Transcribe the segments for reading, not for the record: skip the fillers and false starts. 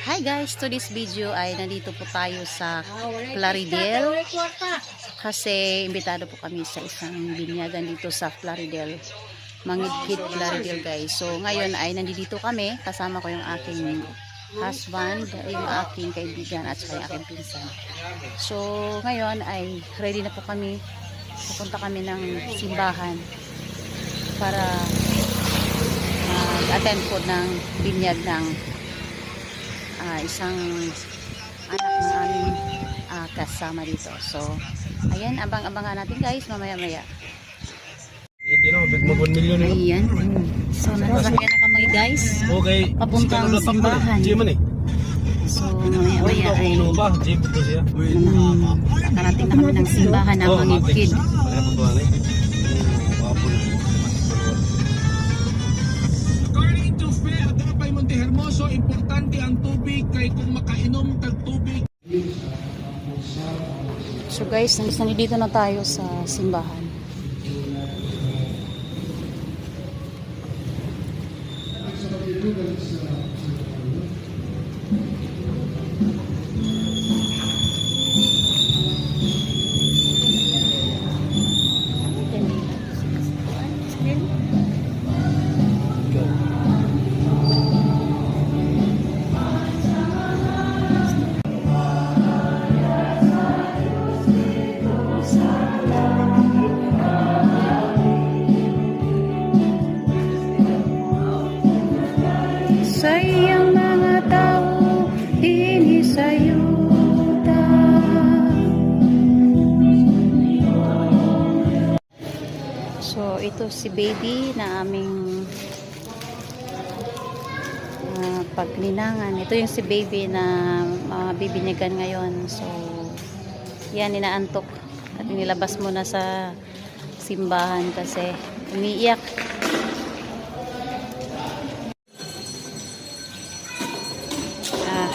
Hi guys, to this video ay nandito po tayo sa Plaridel kasi imbitado po kami sa isang binyagan dito sa Plaridel, Mangidkid Plaridel guys. So ngayon ay nandito kami, kasama ko yung aking husband, yung aking kaibigan at saka yung aking pinsan. So ngayon ay ready na po kami, pupunta kami ng simbahan para attend po ng binyag ng isang anak ng aming kasama dito. So, ayan, abang-abangan natin guys, mamaya-maya. Ayan. So, nasasakyan na kami guys. Papuntang simbahan. So, mamaya-maya ay nakarating na kami ng simbahan ng Mangidkid. Hermoso, importante ang tubig kay kung makainom tag tubig. So guys, nandito na tayo sa simbahan. Sayang mga tao, hindi sayuta. So, ito si baby na aming paglinangan. Ito yung si baby na bibinyagan ngayon. So, yan, inaantok. At inilabas muna sa simbahan kasi umiiyak.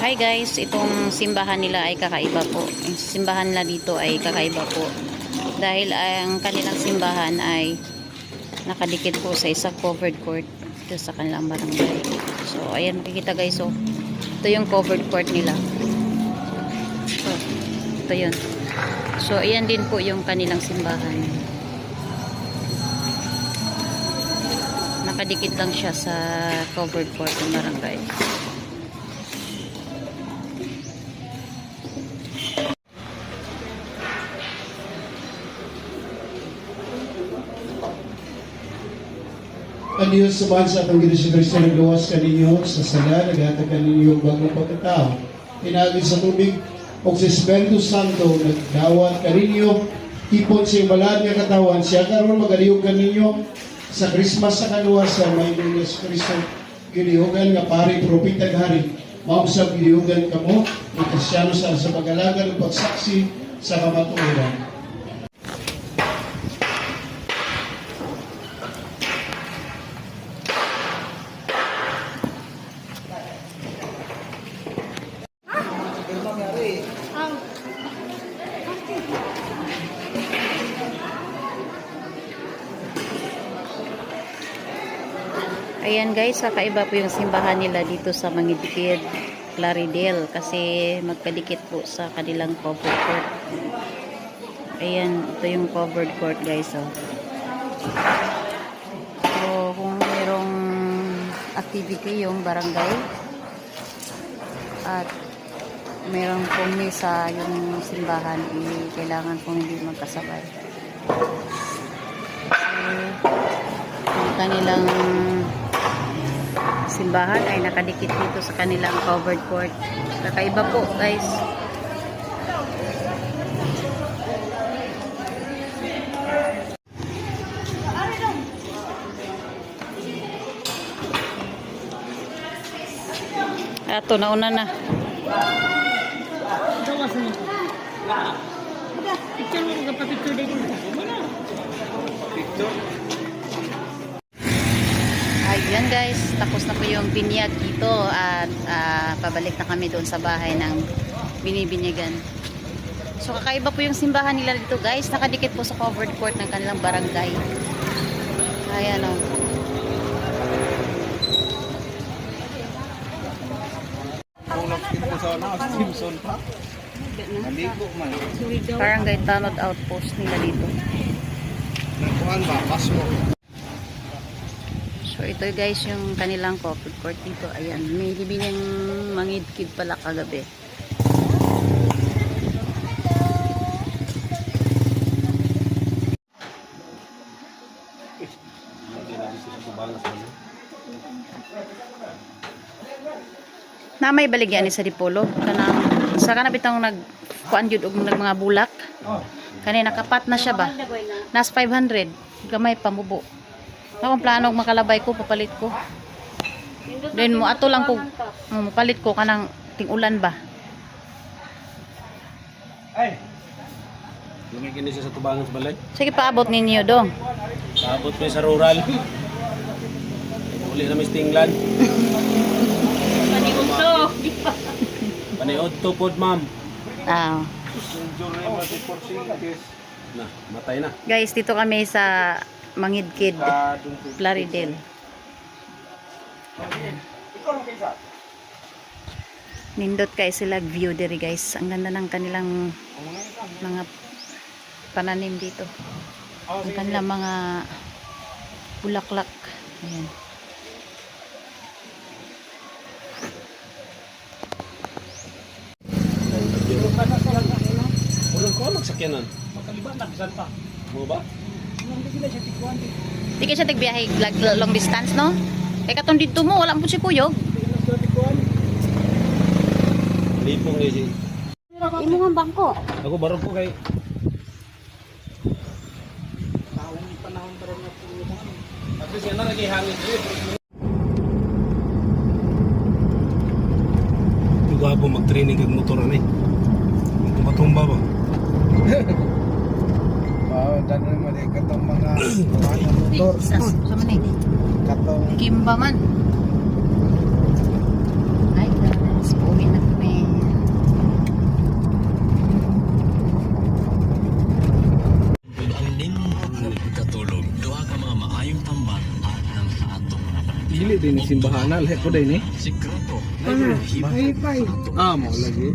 Hi guys, itong simbahan nila ay kakaiba po. Yung simbahan nila dito ay kakaiba po. Dahil ang kanilang simbahan ay nakadikit po sa isang covered court dito sa kanilang barangay. So, ayan makikita guys. So, ito yung covered court nila. So, ito yun. So, ayan din po yung kanilang simbahan. Nakadikit lang siya sa covered court ng barangay. Ang Diyos suman sa atong Ginoong Kristo nagluwas kaninyo sa sala, naghatag kaninyo yung bagong pagkatao. Tinagin sa tubig, o sa Espiritu Santo, nagdawat kaninyo, ipon sa balad nga katawan, siya karon magalihog kaninyo sa Christmas sa kaluwasan, may Ginoong Kristo, gilihogan nga pari, propita, hari, mausap gilihogan kamo, ng Kristyano sa pag-alaga ng pagsaksi sa kamatuwiran. Ayan guys, kakaiba po yung simbahan nila dito sa Mangidkid Plaridel kasi magkadikit po sa kanilang covered court. Ayan, ito yung covered court guys. Oh. So, kung mayroong activity yung barangay at mayroong pong misa yung simbahan, kailangan pong hindi magkasabay. So, yung kanilang simbahan ay nakadikit dito sa kanilang covered court. Kakaiba po guys. Ato, nauna na. Ayan guys, tapos na po yung binyag dito at pabalik na kami doon sa bahay ng binibinyagan. So kakaiba po yung simbahan nila dito guys, nakadikit po sa covered court ng kanilang barangay. Ayan o. Barangay Tanod Outpost nila dito. So ito guys yung kanilang coffee court dito. Ayan, may bibiling mangidkid pala kagabi. Na may baligyan ni sa Dipolo kanang sa kanang bitong nag kuan jud og nag mga bulak. Kani nakapat na siya ba? Nas 500 gamay pamubo. Akong plano og makalabay ko papalit ko. Then mo ato lang ko mapalit ko kanang ting-ulan ba. Ay. Lumigin din siya sa tubangan sa balay. Sige paabot ninyo dong. Abot mo sa rural. Uli na mistinglan. Paniod to pod ma'am. Ah. Na, matay na. Guys, dito kami sa Mangidkid, Plaridel. Nindot kay sila view diri guys. Ang ganda ng kanilang mga pananim dito. Ang kanilang mga bulaklak. Ayan. Urang ko magsakyanan. Makaliban na bisan pa. Mo ba? Di ka siya tagbiyahe long distance, no? Kaya katong dito mo, wala po si Kuyog. Lipong ni si. Imo nga bangko. Ako barog ko kay At least yan na lagi hangin dito. Gwapo mag-training kag motor ani. Tumba ba? Dan naman katong mga motor Sama ni. katong Kimba man. Ay, guys, uwi na kami. Katulog, duha ka mga maayong tamban at ang sa atong dili din ni simbahan lahi ko din eh. sikreto. Wi-Fi. Mo lagi.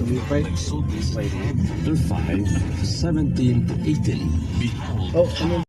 Wi-Fi. Nagsugi 5, 17 to 18. Behold, Oh, ano